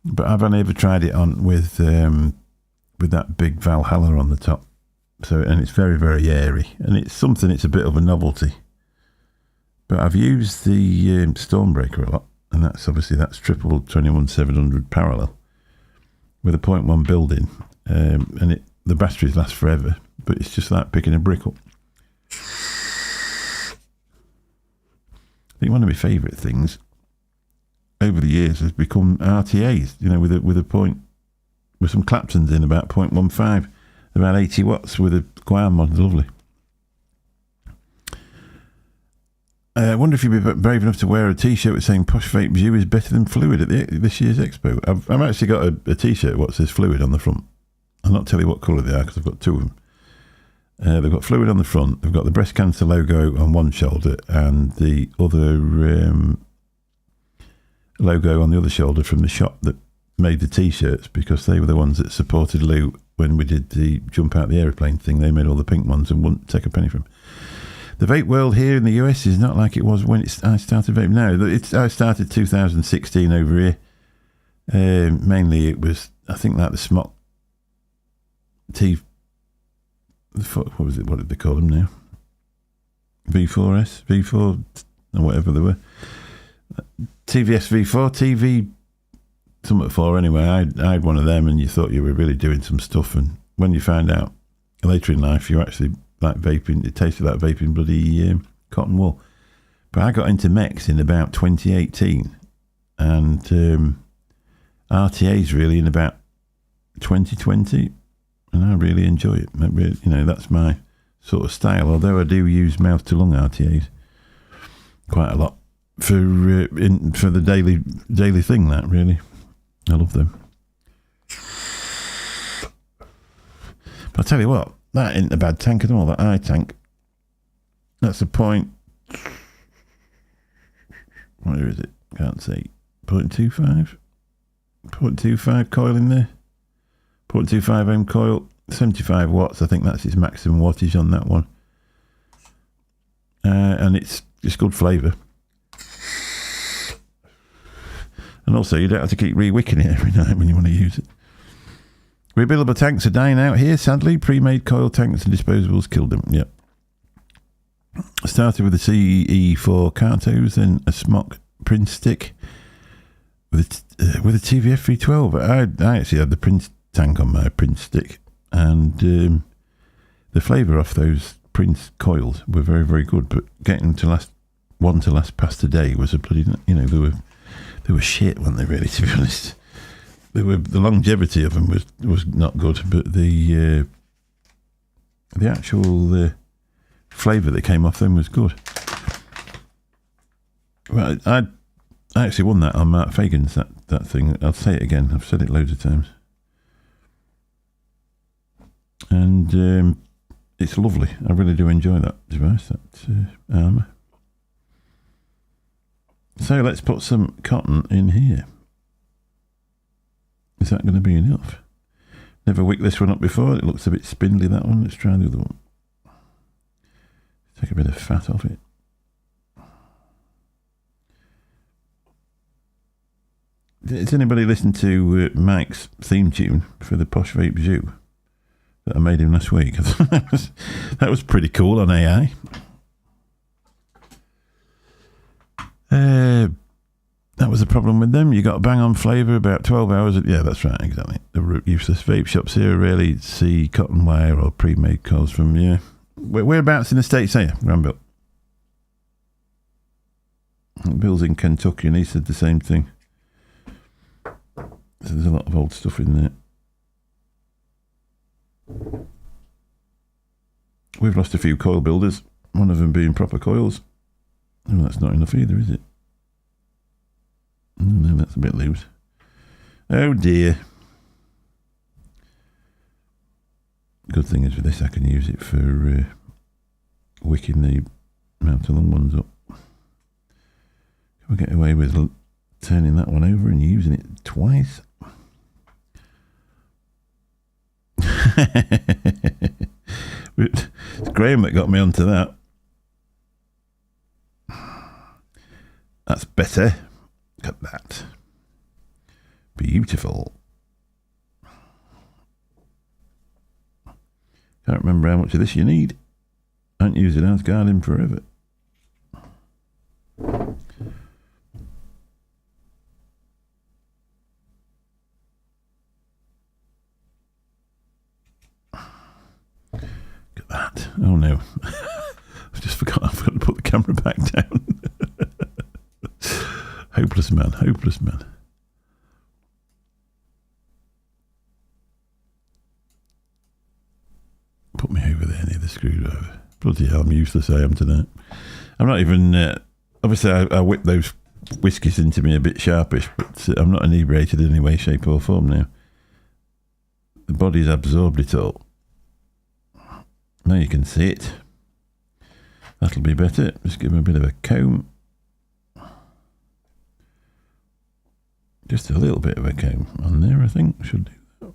But I've only ever tried it on with that big Valhalla on the top. And it's very, very airy. And it's a bit of a novelty. But I've used the Stormbreaker a lot. And that's triple 21700 parallel with a 0.1 build-in. And the batteries last forever. But it's just like picking a brick up. I think one of my favourite things over the years has become RTAs, with some Claptons in about 0.15, about 80 watts with a Guam mod, lovely. I wonder if you'd be brave enough to wear a t-shirt with saying Posh Vape View is better than Fluid at this year's expo. I've actually got a t-shirt what says Fluid on the front. I'll not tell you what colour they are because I've got two of them. They've got Fluid on the front, they've got the breast cancer logo on one shoulder and the other logo on the other shoulder from the shop that made the t-shirts, because they were the ones that supported Lou when we did the jump out the aeroplane thing. They made all the pink ones and wouldn't take a penny from. The vape world here in the US is not like it was when I started vaping. No, I started 2016 over here. Mainly it was, I think, like the Smock what was it? What did they call them now? V4S, V4, or whatever they were. TVS V4, TV, something 4 anyway. I had one of them, and you thought you were really doing some stuff. And when you found out later in life, you actually like vaping. It tasted like vaping bloody cotton wool. But I got into MECH in about 2018, and RTA's really in about 2020. And I really enjoy it. That's my sort of style. Although I do use mouth to lung RTAs quite a lot for the daily thing. That really, I love them. But I tell you what, that ain't a bad tank at all. That eye tank. That's a point. Where is it? Can't see. 0.25. 0.25 coil in there. 0.25 ohm coil, 75 watts. I think that's its maximum wattage on that one. And it's good flavour. And also, you don't have to keep re-wicking it every night when you want to use it. Rebuildable tanks are dying out here, sadly. Pre-made coil tanks and disposables killed them. Yep. Started with the CE4 Cartos, then a Smock Prince stick with a TVF V12. I actually had the Prince tank on my Prince stick, and the flavour off those Prince coils were very, very good. But getting to last past a day was a bloody, they they were shit, weren't they? Really, to be honest, the longevity of them was not good, but the actual flavour that came off them was good. Well, I actually won that on Mark Fagan's that thing. I'll say it again. I've said it loads of times, and it's lovely. I really do enjoy that device, that armour. So let's put some cotton in here. Is that going to be enough? Never wicked this one up before. It looks a bit spindly, that one. Let's try the other one. Take a bit of fat off it. Has anybody listened to Mike's theme tune for the Posh Vape Zoo that I made him last week? that was pretty cool on AI. That was the problem with them. You got a bang on flavour about 12 hours. Yeah, that's right, exactly. The useless vape shops here rarely see cotton wire or pre-made coils from, yeah. Whereabouts in the States are you, Granville? Bill's in Kentucky and he said the same thing. So there's a lot of old stuff in there. We've lost a few coil builders, one of them being Proper Coils. Oh, that's not enough either, is it? No, that's a bit loose. Oh dear. Good thing is with this I can use it for wicking the amount of long ones up. Can we get away with turning that one over and using it twice? It's Graham that got me onto that. That's better. Look at that. Beautiful. Can't remember how much of this you need. I haven't used it as garden forever. Look at that. Oh no. I've just forgot. I've got to put the camera back down. Hopeless man, hopeless man. Put me over there near the screwdriver. Bloody hell, I'm useless I am tonight. I'm not even... obviously, I whip those whiskies into me a bit sharpish, but I'm not inebriated in any way, shape or form now. The body's absorbed it all. Now you can see it. That'll be better. Just give him a bit of a comb. Just a little bit of a comb on there, I think. Should do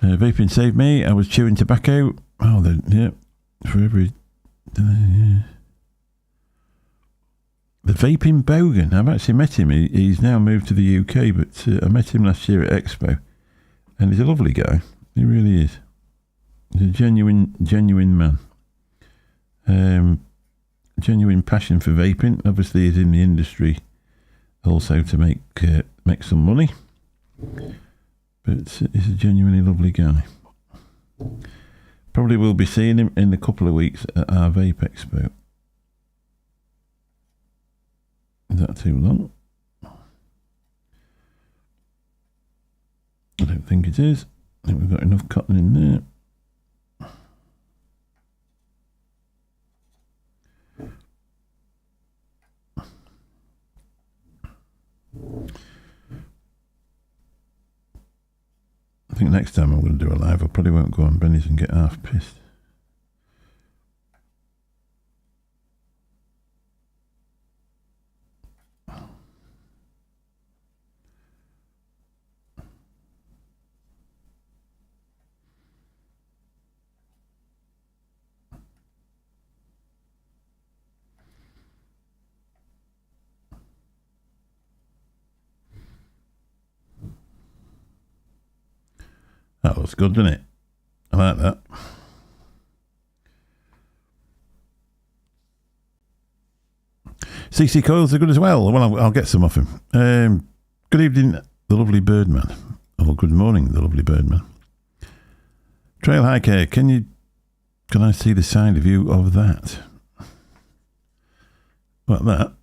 that. Vaping saved me. I was chewing tobacco. Oh, yeah. For every... yeah. The Vaping Bogan. I've actually met him. He's now moved to the UK, but I met him last year at Expo. And he's a lovely guy. He really is. He's a genuine man. Genuine passion for vaping. Obviously, he's in the industry also to make some money. But he's a genuinely lovely guy. Probably will be seeing him in a couple of weeks at our Vape Expo. Is that too long? I don't think it is. I think we've got enough cotton in there. I think next time I'm going to do a live, I probably won't go on Benny's and get half pissed. That looks good, doesn't it? I like that. CC coils are good as well. Well, I'll get some off him. Good evening, the lovely Birdman. Or good morning, the lovely Birdman. Trail hiker, can I see the side view of that? Like that.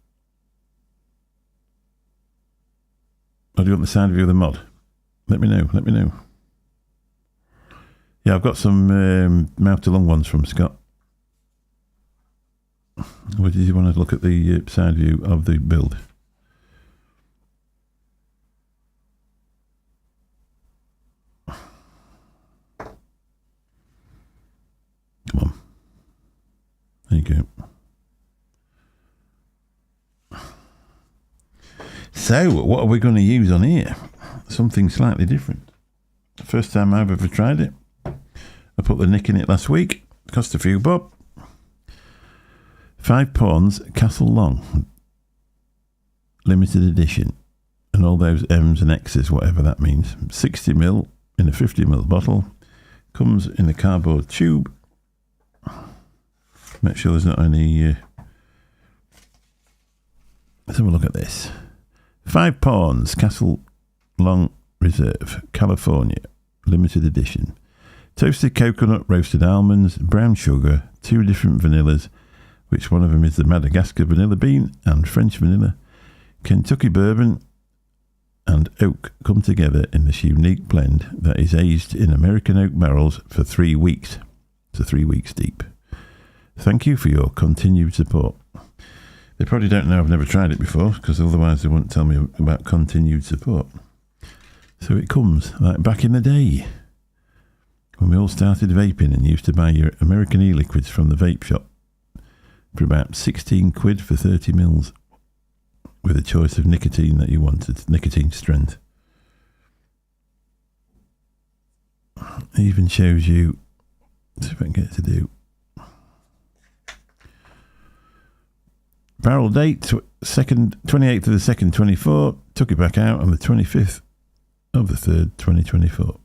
Or do you want the sound view of the mod? Let me know. Yeah, I've got some mouth to lung ones from Scott. Or did you want to look at the side view of the build? Come on. There you go. So, what are we going to use on here? Something slightly different. First time I've ever tried it. I put the nick in it last week. Cost a few bob. 5 Pawns Castle Long. Limited edition. And all those M's and X's, whatever that means. 60ml in a 50ml bottle. Comes in a cardboard tube. Make sure there's not any... let's have a look at this. 5 Pawns Castle Long Reserve, California. Limited edition. Toasted coconut, roasted almonds, brown sugar, 2 different vanillas, which one of them is the Madagascar vanilla bean and French vanilla. Kentucky bourbon and oak come together in this unique blend that is aged in American oak barrels for 3 weeks. So 3 weeks deep. Thank you for your continued support. They probably don't know I've never tried it before, because otherwise they wouldn't tell me about continued support. So it comes like back in the day when we all started vaping and used to buy your American e-liquids from the vape shop for about 16 quid for 30 mils with a choice of nicotine that you wanted, nicotine strength. It even shows you, see if I can get it to do. Barrel date, 28th of the 2nd, 24. Took it back out on the 25th of the 3rd, 2024.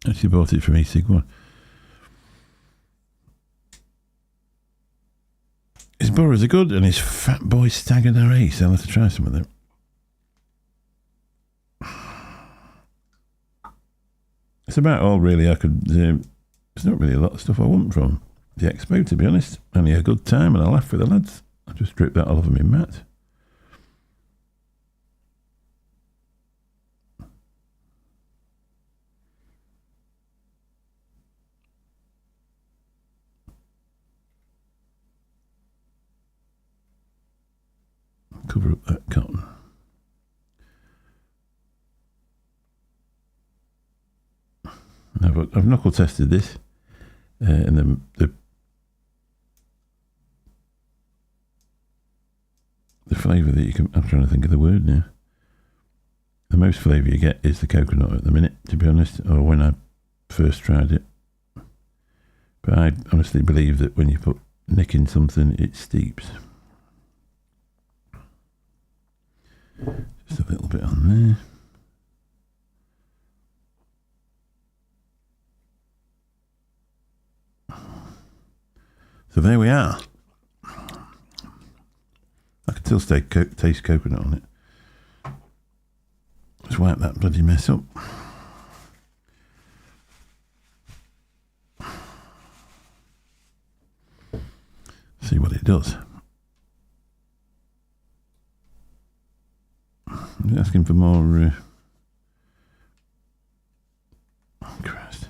Actually bought it from e-cig one. His burrows are good and his Fat Boy Staggered are ace. I'll have to try some of them. It's about all really I could... there's not really a lot of stuff I want from the expo, to be honest. Only a good time and a laugh with the lads. I just dripped that all over me mat. Cover up that cotton. I've knuckle tested this, and the flavour that you can... I'm trying to think of the word now. The most flavour you get is the coconut at the minute, to be honest, or when I first tried it. But I honestly believe that when you put nick in something, it steeps. Just a little bit on there. So there we are. I can still taste coconut on it. Let's wipe that bloody mess up. See what it does. I'm asking for more... Christ.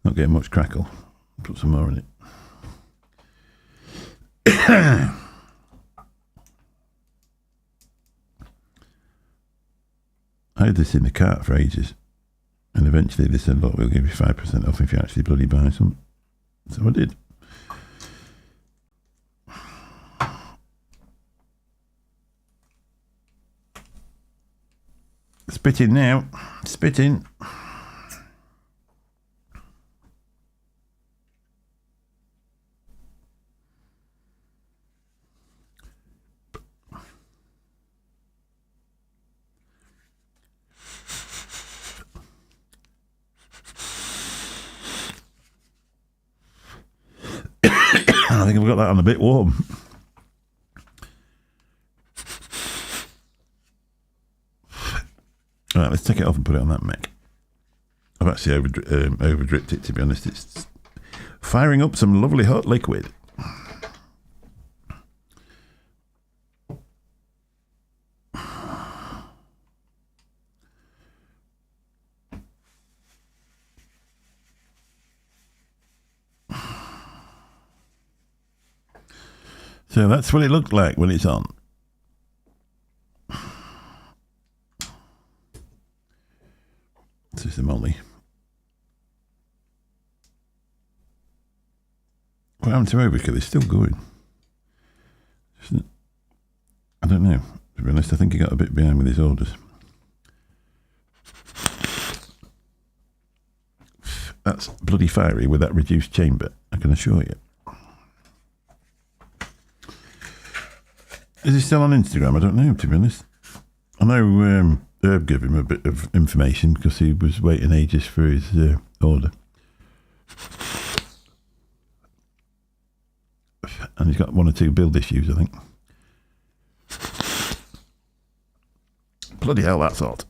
Not getting much crackle. Put some more in it. I had this in the cart for ages. And eventually they said, look, we'll give you 5% off if you actually bloody buy some. So I did. Spitting now. Spitting. I think I've got that on a bit warm. Right, let's take it off and put it on that MECH. I've actually over dripped it, to be honest. It's firing up some lovely hot liquid. So that's what it looked like when it's on. This is the molly. What happened to overkill? It's still going. I don't know. To be honest, I think he got a bit behind with his orders. That's bloody fiery with that reduced chamber, I can assure you. Is he still on Instagram? I don't know, to be honest. I know Herb gave him a bit of information because he was waiting ages for his order. And he's got 1 or 2 build issues, I think. Bloody hell, that's hot.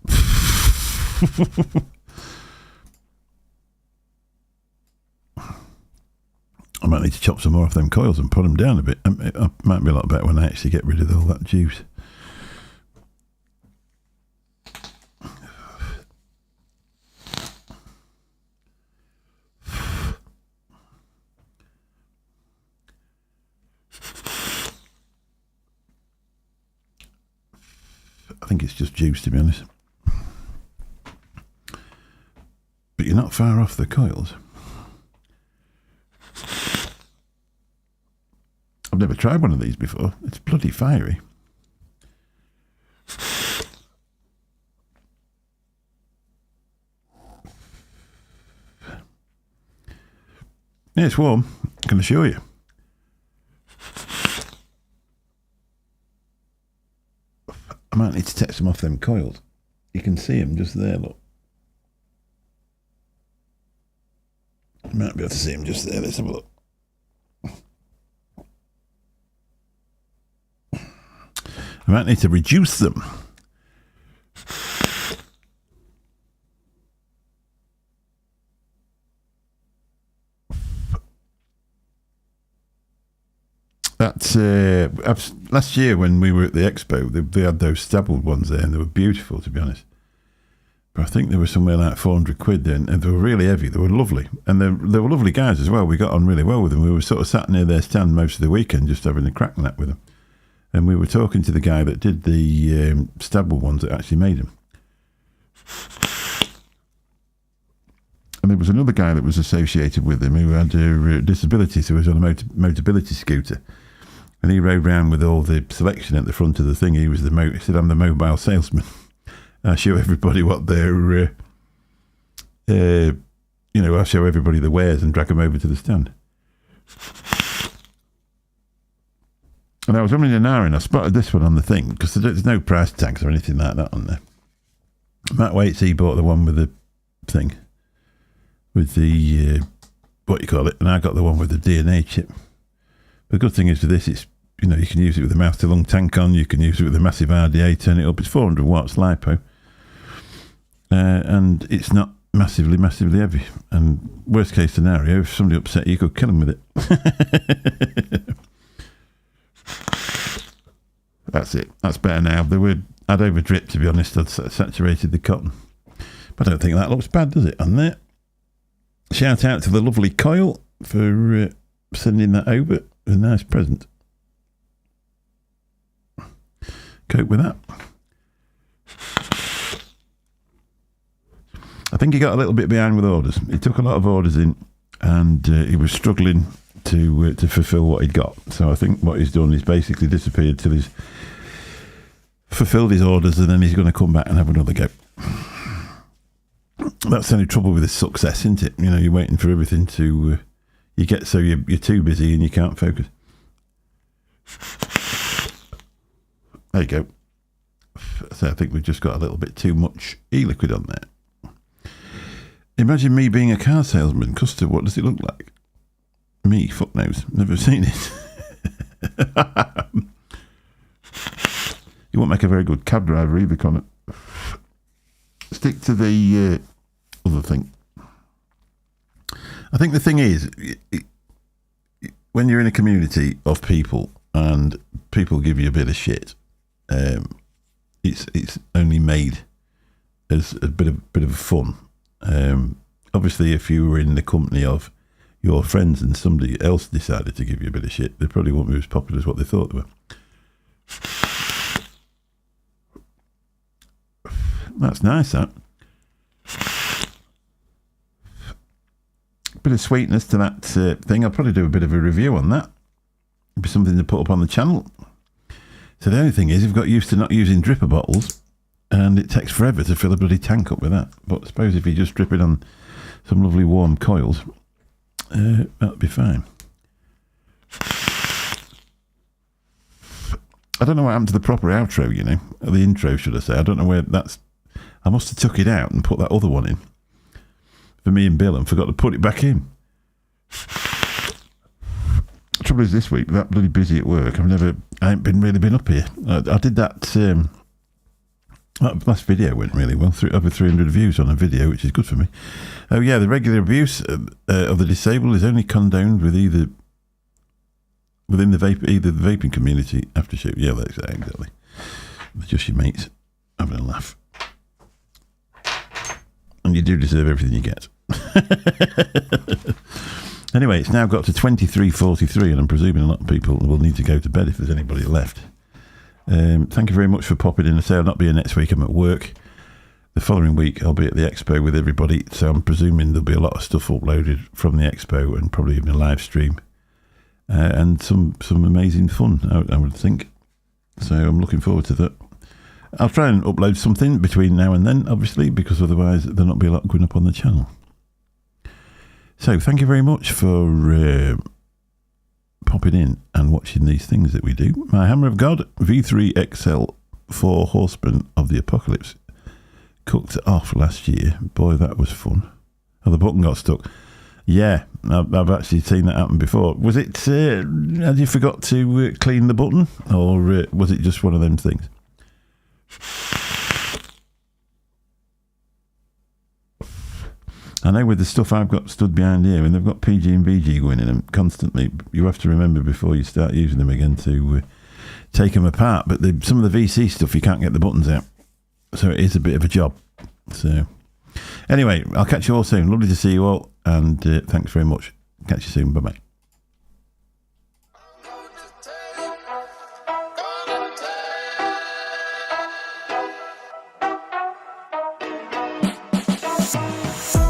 I might need to chop some more off them coils and put them down a bit. It might be a lot better when I actually get rid of all that juice. I think it's just juice, to be honest. But you're not far off the coils. I've never tried one of these before. It's bloody fiery. Yeah, it's warm, I can assure you. I might need to take some off them coils. You can see them just there, look. You might be able to see them just there. Let's have a look. I might need to reduce them. That's last year when we were at the expo, they had those stubbled ones there, and they were beautiful, to be honest. But I think they were somewhere like 400 quid then, and they were really heavy. They were lovely, and they were lovely guys as well. We got on really well with them. We were sort of sat near their stand most of the weekend, just having a crack nap with them. And we were talking to the guy that did the stubble ones that actually made them. And there was another guy that was associated with him who had a disability, so he was on a mobility scooter. And he rode round with all the selection at the front of the thing. He said, I'm the mobile salesman. I show everybody what they're, I show everybody the wares and drag them over to the stand. And I was running an hour and I spotted this one on the thing because there's no price tags or anything like that on there. Matt Waits, he bought the one with the thing, with the, what you call it, and I got the one with the DNA chip. The good thing is with this, it's, you can use it with a mouth to lung tank on, you can use it with a massive RDA, turn it up, it's 400 watts LiPo. And it's not massively heavy. And worst case scenario, if somebody upset you, could kill them with it. That's it. That's better now. I'd over dripped, to be honest. I'd saturated the cotton. But I don't think that looks bad, does it, on there? Shout out to the lovely Coil for sending that over. A nice present. Cope with that. I think he got a little bit behind with orders. He took a lot of orders in, and he was struggling to fulfil what he'd got. So I think what he's done is basically disappeared till he's fulfilled his orders, and then he's going to come back and have another go. That's the only trouble with this success, isn't it? You're waiting for everything to... you get so you're too busy and you can't focus. There you go. So I think we've just got a little bit too much e-liquid on there. Imagine me being a car salesman. Custer, what does it look like? Me, fuck knows. Never seen it. You won't make a very good cab driver either, Connor. stick to the other thing. I think the thing is, when you're in a community of people and people give you a bit of shit, it's only made as a bit of fun. Obviously, if you were in the company of your friends and somebody else decided to give you a bit of shit, they probably won't be as popular as what they thought they were. That's nice, that. Bit of sweetness to that thing. I'll probably do a bit of a review on that. It'll be something to put up on the channel. So the only thing is, you've got used to not using dripper bottles, and it takes forever to fill a bloody tank up with that. But I suppose if you just drip it on some lovely warm coils, that'll be fine. I don't know what happened to the proper outro, you know, or the intro, should I say. I don't know where that's... I must have took it out and put that other one in for me and Bill and forgot to put it back in. The trouble is, this week, that bloody busy at work, I ain't really been up here. I did that, that last video went really well, over 300 views on a video, which is good for me. Oh yeah, the regular abuse of the disabled is only condoned with either the vaping community after shoot. Yeah, that's exactly. Just your mates having a laugh. And you do deserve everything you get. Anyway, it's now got to 23:43, and I'm presuming a lot of people will need to go to bed if there's anybody left. Thank you very much for popping in. I say I'll not be here next week. I'm at work. The following week, I'll be at the expo with everybody, so I'm presuming there'll be a lot of stuff uploaded from the expo and probably even a live stream. And some amazing fun, I would think. So I'm looking forward to that. I'll try and upload something between now and then, obviously, because otherwise there'll not be a lot going up on the channel. So thank you very much for popping in and watching these things that we do. My Hammer of God V3 XL 4 Horsemen of the Apocalypse cooked off last year. Boy, that was fun. Oh, the button got stuck. Yeah, I've actually seen that happen before. Was it, had you forgot to clean the button, or was it just one of them things? I know with the stuff I've got stood behind here, and they've got PG and VG going in them constantly, you have to remember before you start using them again to take them apart. But some of the VC stuff, you can't get the buttons out. So it is a bit of a job. So anyway, I'll catch you all soon. Lovely to see you all, and thanks very much. Catch you soon. Bye-bye.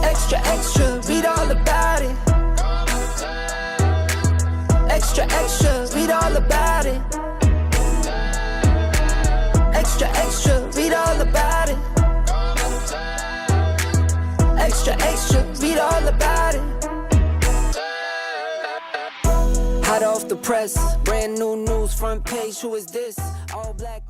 Extra, read all about it. Extra, read all about it. Extra, read all about it. Extra, read all about it. Hot off the press, brand new news, front page, who is this? All black.